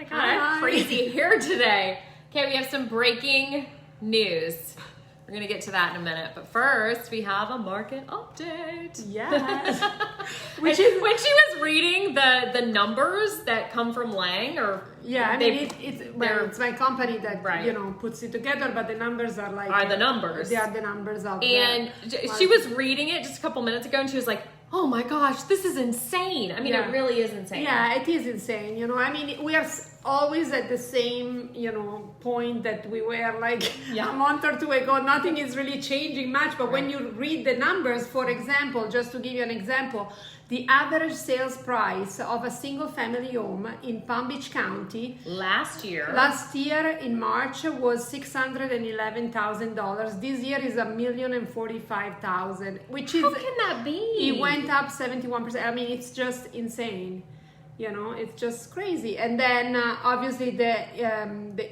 my God, I have crazy hair today. Okay, we have some breaking news. We're going to get to that in a minute. But first, we have a market update. Yes. When she was reading the numbers that come from Lang, or yeah, I mean, it's my company that, puts it together, but the numbers are like... Are the numbers. They are the numbers out and there. And she was reading it just a couple minutes ago, and she was like, oh my gosh, this is insane. I mean, it really is insane. Yeah, it is insane. I mean, we are always at the same, point that we were like a month or two ago. Nothing is really changing much. But when you read the numbers, for example, just to give you an example, the average sales price of a single family home in Palm Beach County last year in March was $611,000. This year is $1,045,000, which is... How can that be? It went up 71%. I mean, it's just insane. It's just crazy. And then obviously the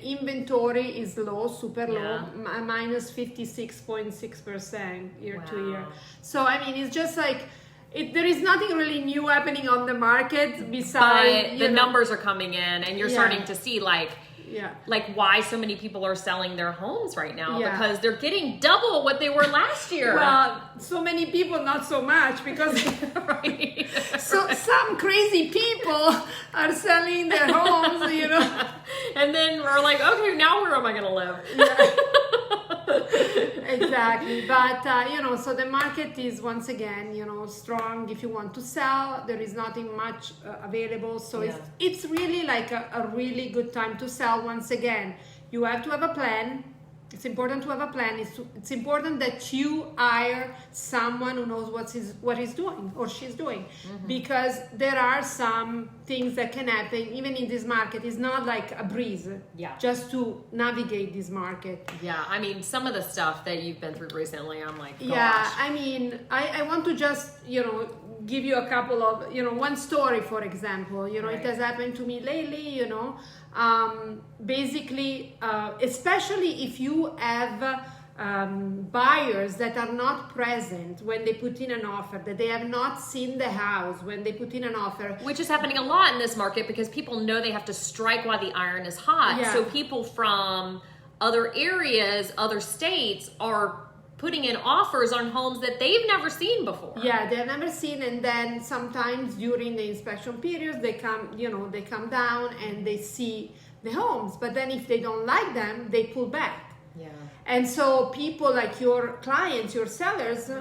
inventory is low, super low, minus 56.6% year to year. So I mean, it's just like there is nothing really new happening on the market besides the numbers are coming in, and you're starting to see like why so many people are selling their homes right now, because they're getting double what they were last year. Well, so many people, not so much, because so some crazy people are selling their homes, And then we're like, okay, now where am I going to live? Exactly. But, so the market is once again, strong. If you want to sell, there is nothing much available. So it's really like a really good time to sell. Once again, you have to have a plan. It's important to have a plan. It's important that you hire someone who knows what he's doing or she's doing, because there are some things that can happen even in this market. It's not like a breeze. Just to navigate this market. Yeah, I mean, some of the stuff that you've been through recently, I'm like, gosh. Yeah, I mean, I want to just give you a couple of one story, for example. It has happened to me lately. Basically, especially if you have buyers that are not present when they put in an offer, that they have not seen the house when they put in an offer. Which is happening a lot in this market, because people know they have to strike while the iron is hot. Yeah. So people from other areas, other states are putting in offers on homes that they've never seen before. Yeah, they've never seen, and then sometimes during the inspection period, they come down and they see the homes, but then if they don't like them, they pull back. Yeah. And so people like your clients, your sellers,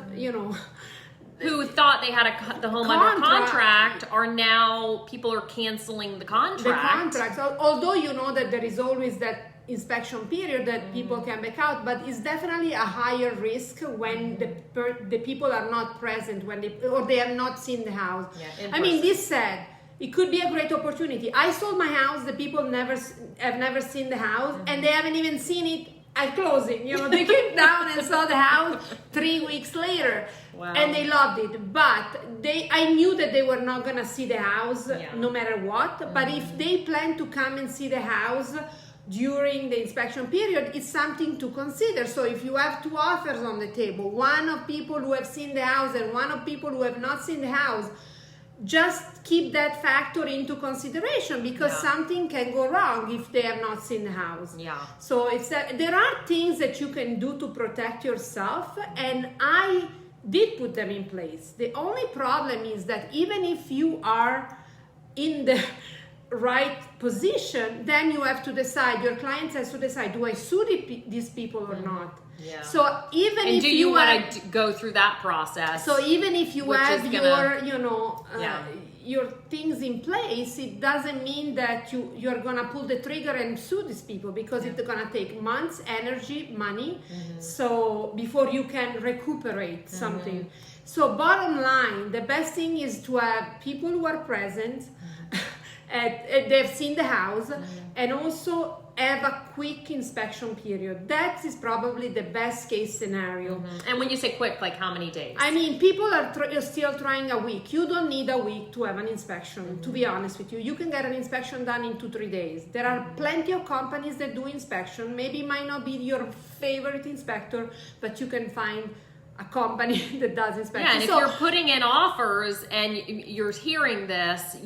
who thought they had the home under contract, are now, people are canceling the contract. The contract, although you know that there is always that inspection period that people can back out, but it's definitely a higher risk when the people are not present or they have not seen the house. I mean, this said, it could be a great opportunity. I sold my house, the people have never seen the house, and they haven't even seen it at closing. They came down and saw the house 3 weeks later. Wow. And they loved it, but I knew that they were not gonna see the house no matter what. But if they plan to come and see the house during the inspection period, it's something to consider. So if you have two offers on the table, one of people who have seen the house and one of people who have not seen the house, just keep that factor into consideration, because something can go wrong if they have not seen the house. So there are things that you can do to protect yourself, and I did put them in place. The only problem is that even if you are in the right position, then you have to decide, your client has to decide, do I sue these people or not? So even if you want to go through that process, so even if you have your things in place, it doesn't mean that you're gonna pull the trigger and sue these people, because it's gonna take months, energy, money, so before you can recuperate something. So bottom line, the best thing is to have people who are present, they've seen the house, and also have a quick inspection period. That is probably the best case scenario. And when you say quick, like how many days? I mean, people are still trying a week. You don't need a week to have an inspection, to be honest with you. You can get an inspection done in 2-3 days. There are plenty of companies that do inspection. Maybe it might not be your favorite inspector, but you can find a company that does inspection. Yeah, and if you're putting in offers and you're hearing this,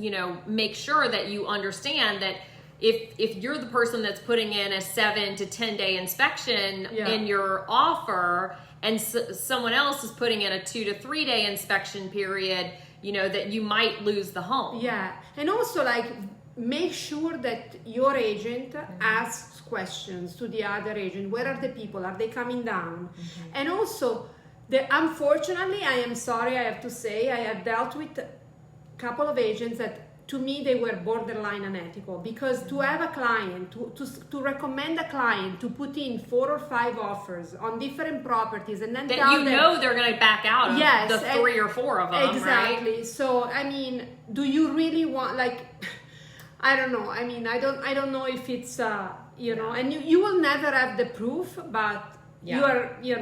make sure that you understand that if you're the person that's putting in a 7 to 10 day inspection in your offer, and someone else is putting in a 2 to 3 day inspection period, you know, that you might lose the home. Yeah, and also like make sure that your agent asks questions to the other agent. Where are the people? Are they coming down? And also, unfortunately, I am sorry, I have to say, I have dealt with a couple of agents that to me they were borderline unethical, because to have a client, to recommend a client to put in 4 or 5 offers on different properties and then that tell you them, know they're going to back out of the 3 or 4 of them, exactly. Right? So I mean, do you really want, like, I don't know. I mean, I don't know if it's you know, and you will never have the proof, but you are, you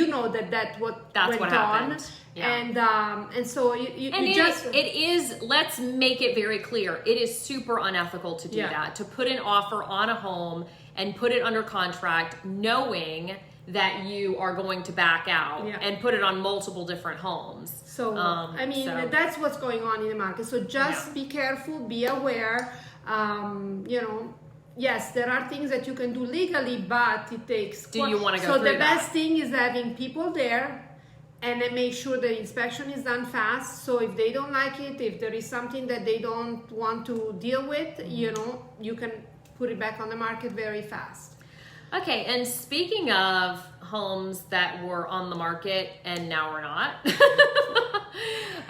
know that's what happened. Yeah. And so it is, let's make it very clear, it is super unethical to do that, to put an offer on a home and put it under contract knowing that you are going to back out and put it on multiple different homes. So I mean, that's what's going on in the market. So just be careful, be aware. You know, yes, there are things that you can do legally, but it takes. Do you want to go so through the best thing is having people there, and then make sure the inspection is done fast. So if they don't like it, if there is something that they don't want to deal with, you know, you can put it back on the market very fast. Okay, and speaking of homes that were on the market and now are not.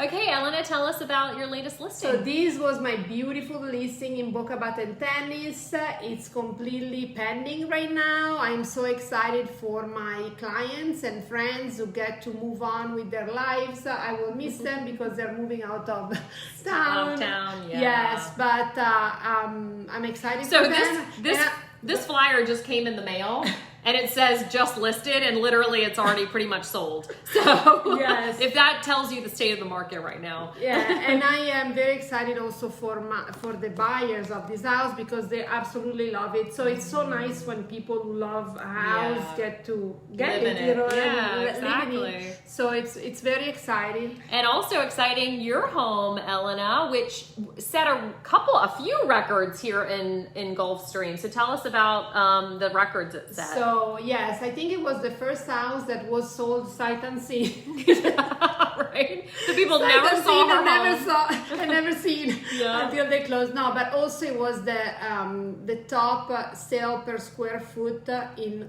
Okay, Elena, tell us about your latest listing. So this was my beautiful listing in Boca Baden Tennis. It's completely pending right now. I'm so excited for my clients and friends who get to move on with their lives. I will miss them because they're moving out of town. Yes, but I'm excited for them. This flyer just came in the mail and it says just listed, and literally it's already pretty much sold. So if that tells you the state of the market right now. Yeah, and I am very excited also for the buyers of this house, because they absolutely love it. So it's so nice when people who love a house get to get it, you know, exactly. So it's very exciting. And also exciting, your home, Elena, which set a few records here in Gulfstream. So tell us about the records it set. So yes, I think it was the first house that was sold sight unseen. Right? The people sight never saw her and never seen until they closed. No, but also it was the top sale per square foot in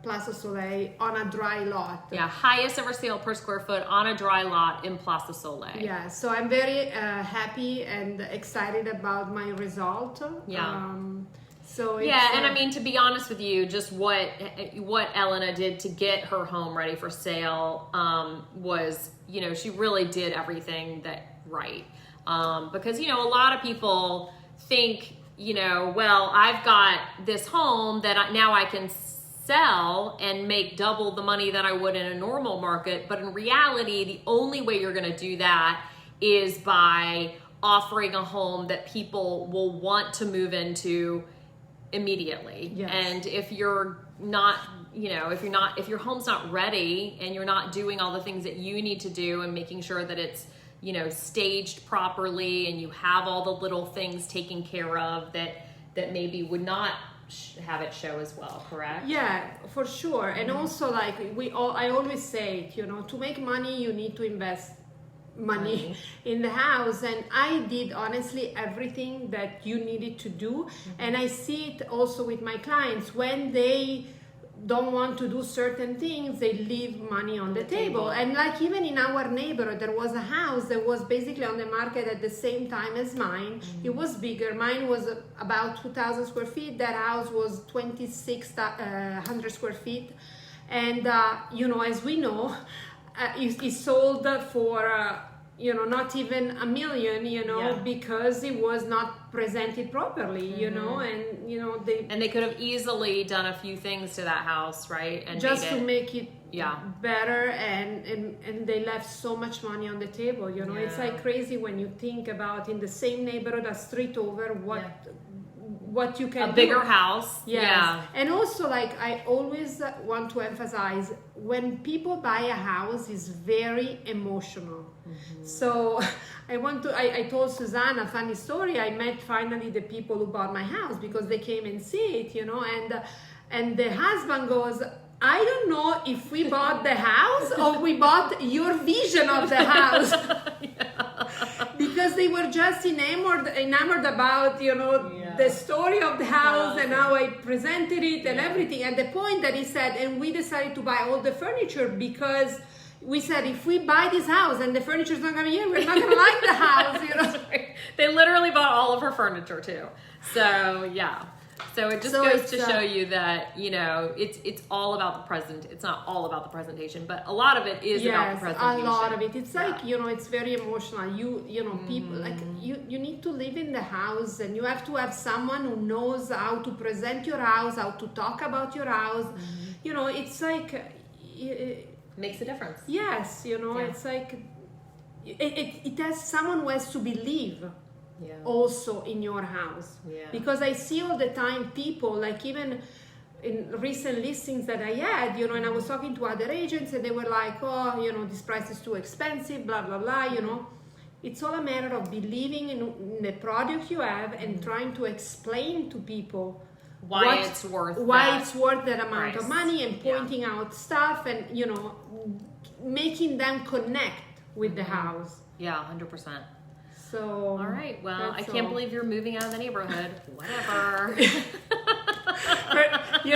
Plaza Soleil on a dry lot. Yeah, highest ever sale per square foot on a dry lot in Plaza Soleil. Yeah, so I'm very happy and excited about my result. Yeah. So and I mean, to be honest with you, just what Elena did to get her home ready for sale was, you know, she really did everything right. Because, you know, a lot of people think, you know, well, I've got this home that now I can sell and make double the money that I would in a normal market. But in reality, the only way you're going to do that is by offering a home that people will want to move into immediately. Yes. And if you're not, you know, if your home's not ready and you're not doing all the things that you need to do and making sure that it's, you know, staged properly and you have all the little things taken care of that maybe would not have it show as well, correct? Yeah, for sure. And also, like I always say, you know, to make money you need to invest money in the house, and I did honestly everything that you needed to do. And I see it also with my clients. When they don't want to do certain things, they leave money on the table. And like even in our neighborhood, there was a house that was basically on the market at the same time as mine. It was bigger. Mine was about 2,000 square feet. That house was 2,600 square feet. And you know, as we know, it sold for you know, not even $1 million, you know, because it was not presented properly, you know, and you know they could have easily done a few things to that house, right? And just to make it better, and they left so much money on the table, you know. It's like crazy when you think about in the same neighborhood, a street over, what you can A bigger do. house. Yes. Yeah. And also, like, I always want to emphasize, when people buy a house, it's very emotional. So I told Suzanne a funny story. I met finally the people who bought my house because they came and see it, and the husband goes, I don't know if we bought the house or we bought your vision of the house. Because they were just enamored about, the story of the house and how I presented it and everything. At the point that he said, and we decided to buy all the furniture because we said, if we buy this house and the furniture's not gonna be here, we're not gonna like the house, They literally bought all of her furniture too. So yeah. So it just goes to show you that, it's all about the present. It's not all about the presentation, but a lot of it is about the presentation. A lot of it. It's like, it's very emotional. People, like, you need to live in the house, and you have to have someone who knows how to present your house, how to talk about your house. It's like... Makes a difference. Yes, it's like... It has someone who has to believe. Also in your house, because I see all the time people, like, even in recent listings that I had, and I was talking to other agents and they were like, oh, this price is too expensive, blah blah blah. It's all a matter of believing in the product you have and trying to explain to people why it's worth that amount of money, and pointing out stuff, and making them connect with the house. 100%. So, all right. Well, I can't believe you're moving out of the neighborhood. Whatever.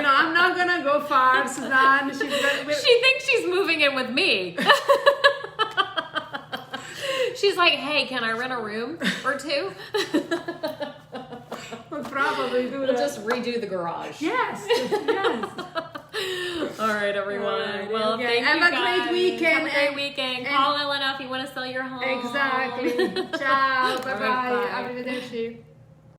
I'm not gonna go far, Suzanne. She thinks she's moving in with me. She's like, hey, can I rent a room or two? We'll probably do that. We'll just redo the garage. Yes. All right, everyone. Right, well, okay. thank you Have guys. a great weekend. Have a great weekend. Call Elena if you want to sell your home. Exactly. Ciao. Bye-bye. Bye. Arrivederci.